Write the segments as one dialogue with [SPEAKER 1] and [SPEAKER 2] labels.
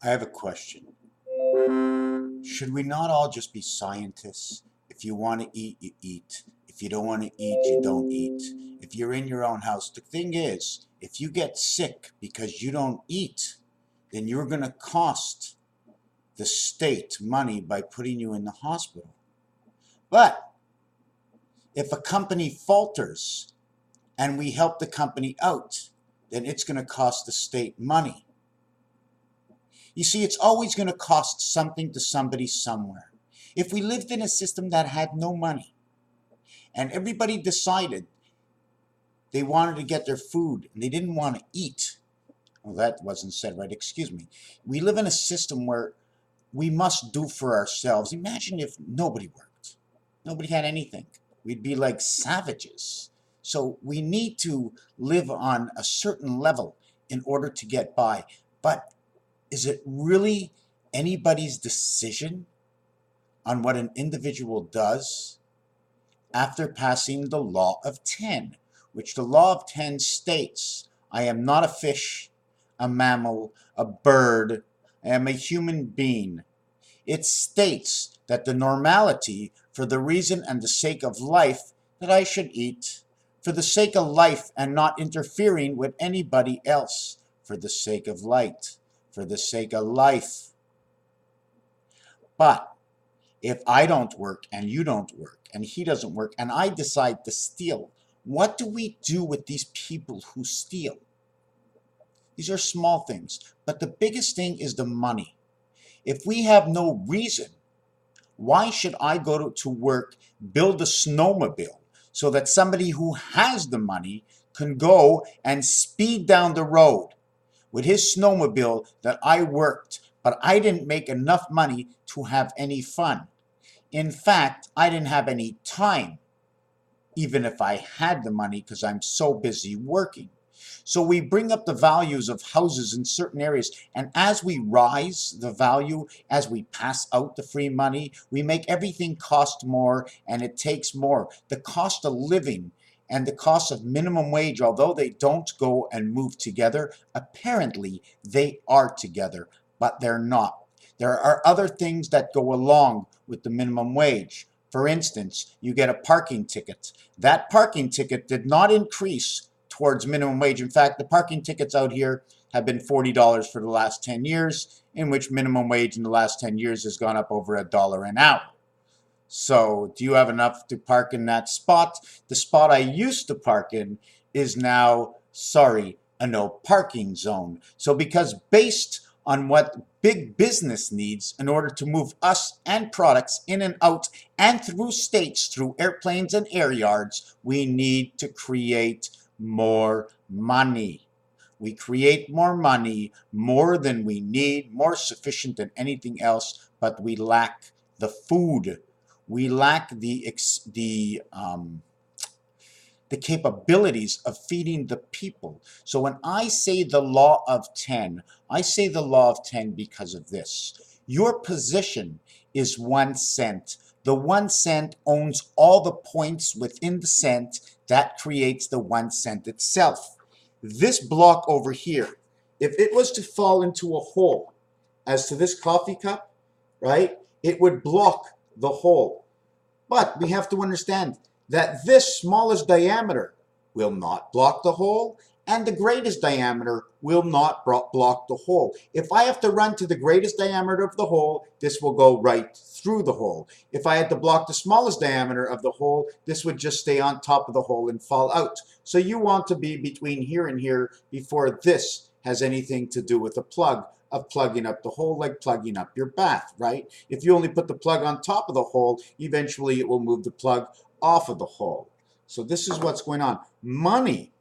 [SPEAKER 1] I have a question. Should we not all just be scientists? If you want to eat, you eat. If you don't want to eat, you don't eat. If you're in your own house, the thing is, if you get sick because you don't eat, then you're going to cost the state money by putting you in the hospital. But if a company falters and we help the company out, then it's going to cost the state money. You see, it's always going to cost something to somebody somewhere. If we lived in a system that had no money and everybody decided they wanted to get their food and they didn't want to eat, well, that wasn't said right, excuse me. We live in a system where we must do for ourselves. Imagine if nobody worked, nobody had anything. We'd be like savages. So we need to live on a certain level in order to get by. But is it really anybody's decision on what an individual does after passing the law of 10, which the law of 10 states, I am not a fish, a mammal, a bird, I am a human being. It states that the normality, for the reason and the sake of life, that I should eat, for the sake of life and not interfering with anybody else, for the sake of light, for the sake of life. But if I don't work and you don't work and he doesn't work and I decide to steal, what do we do with these people who steal? These are small things, but the biggest thing is the money. If we have no reason, why should I go to work, build a snowmobile so that somebody who has the money can go and speed down the road with his snowmobile that I worked, but I didn't make enough money to have any fun. In fact, I didn't have any time, even if I had the money, because I'm so busy working. So we bring up the values of houses in certain areas, and as we rise the value, as we pass out the free money, we make everything cost more and it takes more. The cost of living and the cost of minimum wage, although they don't go and move together, apparently they are together, but they're not. There are other things that go along with the minimum wage. For instance, you get a parking ticket. That parking ticket did not increase towards minimum wage. In fact, the parking tickets out here have been $40 for the last 10 years, in which minimum wage in the last 10 years has gone up over $1 an hour. So do you have enough to park in that spot? The spot I used to park in is now, sorry, a no parking zone. So because based on what big business needs in order to move us and products in and out and through states, through airplanes and air yards, we need to create more money. We create more money, more than we need, more sufficient than anything else, but we lack the food. We lack the capabilities of feeding the people. So when I say the law of 10, I say the law of 10 because of this. Your position is 1 cent. The 1 cent owns all the points within the cent that creates the 1 cent itself. This block over here, if it was to fall into a hole, as to this coffee cup, right, it would block the hole. But we have to understand that this smallest diameter will not block the hole, and the greatest diameter will not block the hole. If I have to run to the greatest diameter of the hole, this will go right through the hole. If I had to block the smallest diameter of the hole, this would just stay on top of the hole and fall out. So you want to be between here and here before this has anything to do with the plug of plugging up the hole, like plugging up your bath, right? If you only put the plug on top of the hole, eventually it will move the plug off of the hole. So this is what's going on. Money,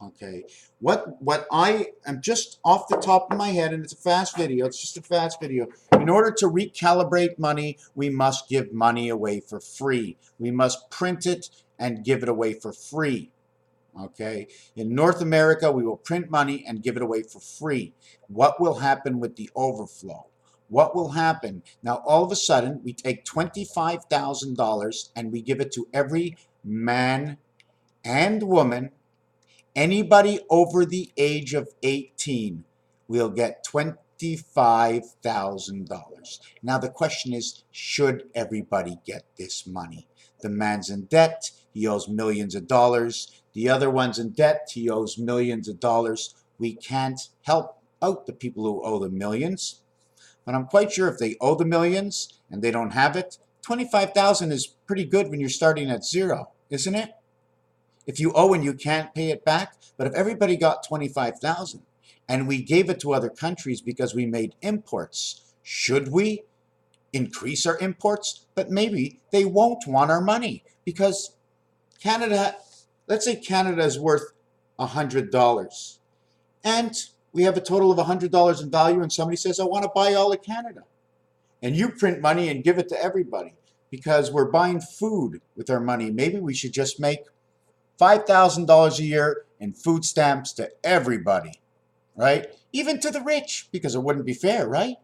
[SPEAKER 1] okay? What I am just off the top of my head, and it's a fast video, it's just a fast video. In order to recalibrate money, we must give money away for free. We must print it and give it away for free. Okay, in North America, we will print money and give it away for free. What will happen with the overflow? What will happen? Now, all of a sudden, we take $25,000 and we give it to every man and woman, anybody over the age of 18. We'll get $25,000. Now the question is, should everybody get this money? The man's in debt, he owes millions of dollars. The other one's in debt, he owes millions of dollars. We can't help out the people who owe the millions. But I'm quite sure if they owe the millions and they don't have it, 25,000 is pretty good when you're starting at zero, isn't it? If you owe and you can't pay it back, but if everybody got 25,000 and we gave it to other countries because we made imports, should we increase our imports? But maybe they won't want our money because Canada, let's say Canada is worth $100 and we have a total of $100 in value and somebody says, I want to buy all of Canada. And you print money and give it to everybody because we're buying food with our money. Maybe we should just make $5,000 a year in food stamps to everybody, right? Even to the rich, because it wouldn't be fair, right?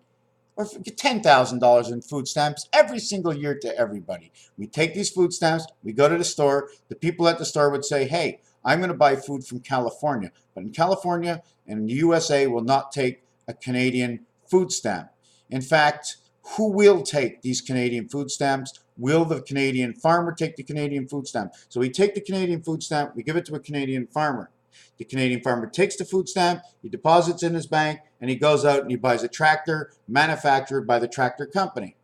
[SPEAKER 1] Or $10,000 in food stamps every single year to everybody. We take these food stamps, we go to the store, the people at the store would say, hey, I'm going to buy food from California. But in California and the USA will not take a Canadian food stamp. In fact, who will take these Canadian food stamps? Will the Canadian farmer take the Canadian food stamp? So we take the Canadian food stamp, we give it to a Canadian farmer. The Canadian farmer takes the food stamp, he deposits in his bank, and he goes out and he buys a tractor manufactured by the tractor company.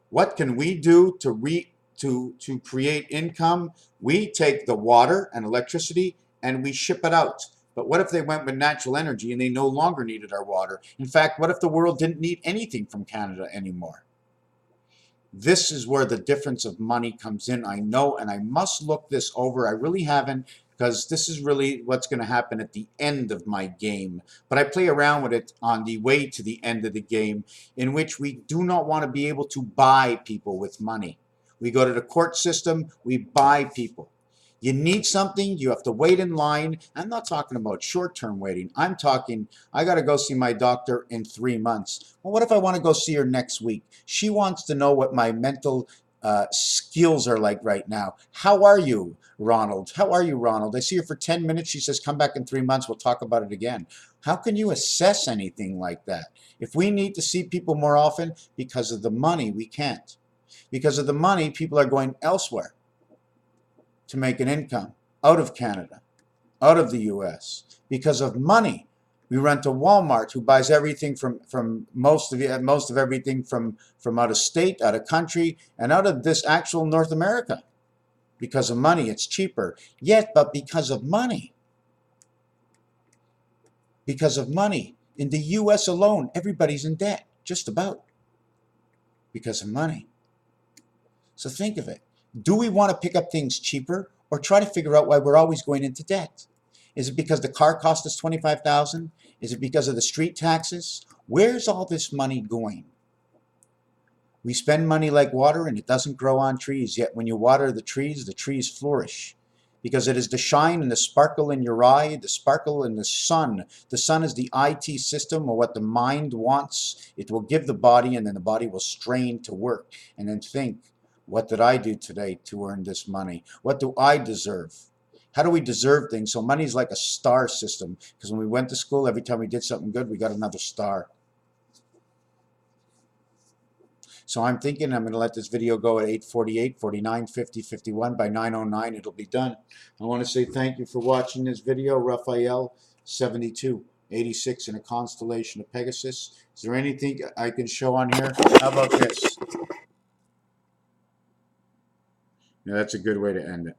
[SPEAKER 1] What can we do to create income? We take the water and electricity and we ship it out. But what if they went with natural energy and they no longer needed our water? In fact, what if the world didn't need anything from Canada anymore? This is where the difference of money comes in. I know, and I must look this over. I really haven't, because this is really what's going to happen at the end of my game. But I play around with it on the way to the end of the game, in which we do not want to be able to buy people with money. We go to the court system, we buy people. You need something, you have to wait in line. I'm not talking about short-term waiting. I'm talking, I got to go see my doctor in 3 months. Well, what if I want to go see her next week? She wants to know what my mental skills are like right now. How are you, Ronald? How are you, Ronald? I see her for 10 minutes. She says, come back in 3 months. We'll talk about it again. How can you assess anything like that? If we need to see people more often because of the money, we can't. Because of the money, people are going elsewhere to make an income out of Canada, out of the US. Because of money, we run to Walmart, who buys everything from most of everything from out of state, out of country, and out of this actual North America. Because of money, it's cheaper. Yet, but because of money, in the US alone, everybody's in debt, just about, because of money. So think of it. Do we want to pick up things cheaper or try to figure out why we're always going into debt? Is it because the car cost us $25,000? Is it because of the street taxes? Where's all this money going? We spend money like water and it doesn't grow on trees, yet when you water the trees flourish. Because it is the shine and the sparkle in your eye, the sparkle in the sun. The sun is the IT system, or what the mind wants. It will give the body, and then the body will strain to work and then think, what did I do today to earn this money? What do I deserve? How do we deserve things? So money is like a star system, because when we went to school, every time we did something good, we got another star. So I'm thinking I'm going to let this video go at 8:48, 49, 50, 51. By 9:09, it'll be done. I want to say thank you for watching this video. Raphael, 72, 86 in a constellation of Pegasus. Is there anything I can show on here? How about this? Yeah, that's a good way to end it.